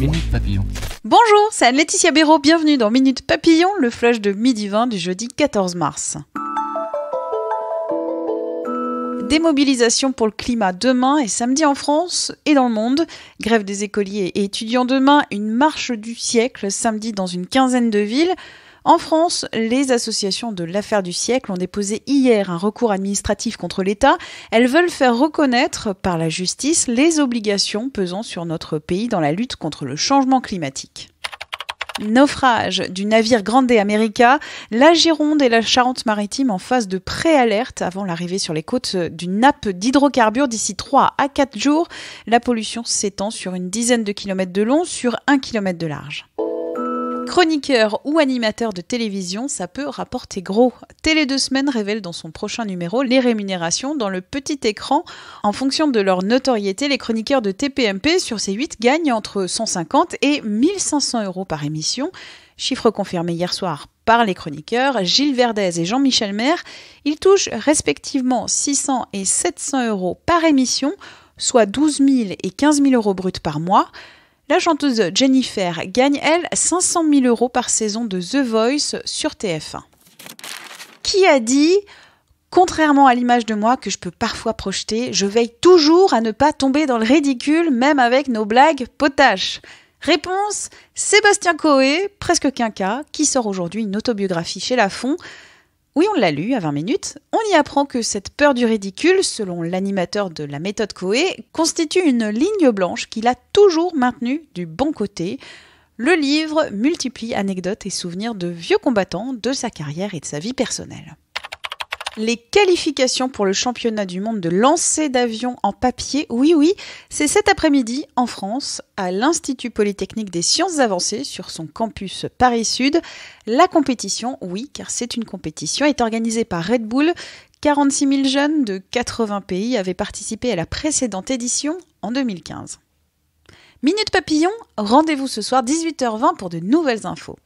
Minute Papillon. Bonjour, c'est Anne-Laetitia Béraud, bienvenue dans Minute Papillon, le flash de midi 20 du jeudi 14 mars. Démobilisation pour le climat demain et samedi en France et dans le monde. Grève des écoliers et étudiants demain, une marche du siècle samedi dans une quinzaine de villes. En France, les associations de l'affaire du siècle ont déposé hier un recours administratif contre l'État. Elles veulent faire reconnaître par la justice les obligations pesant sur notre pays dans la lutte contre le changement climatique. Naufrage du navire Grande America, la Gironde et la Charente-Maritime en phase de préalerte avant l'arrivée sur les côtes d'une nappe d'hydrocarbures d'ici 3 à 4 jours. La pollution s'étend sur une dizaine de kilomètres de long sur 1 kilomètre de large. Chroniqueur ou animateur de télévision, ça peut rapporter gros. Télé 2 Semaines révèle dans son prochain numéro les rémunérations dans le petit écran. En fonction de leur notoriété, les chroniqueurs de TPMP sur C8 gagnent entre 150 et 1500 euros par émission. Chiffre confirmé hier soir par les chroniqueurs Gilles Verdez et Jean-Michel Maire. Ils touchent respectivement 600 et 700 euros par émission, soit 12 000 et 15 000 euros bruts par mois. La chanteuse Jennifer gagne, elle, 500 000 euros par saison de The Voice sur TF1. Qui a dit « Contrairement à l'image de moi que je peux parfois projeter, je veille toujours à ne pas tomber dans le ridicule, même avec nos blagues potaches ». Réponse, Sébastien Coé, presque quinquas, qui sort aujourd'hui une autobiographie chez Lafon. Oui, on l'a lu à 20 minutes. On y apprend que cette peur du ridicule, selon l'animateur de la méthode Coé, constitue une ligne blanche qu'il a toujours maintenue du bon côté. Le livre multiplie anecdotes et souvenirs de vieux combattants de sa carrière et de sa vie personnelle. Les qualifications pour le championnat du monde de lancer d'avion en papier, oui, c'est cet après-midi en France, à l'Institut Polytechnique des Sciences Avancées, sur son campus Paris-Sud. La compétition, oui, car c'est une compétition, est organisée par Red Bull. 46 000 jeunes de 80 pays avaient participé à la précédente édition en 2015. Minute Papillon, rendez-vous ce soir 18h20 pour de nouvelles infos.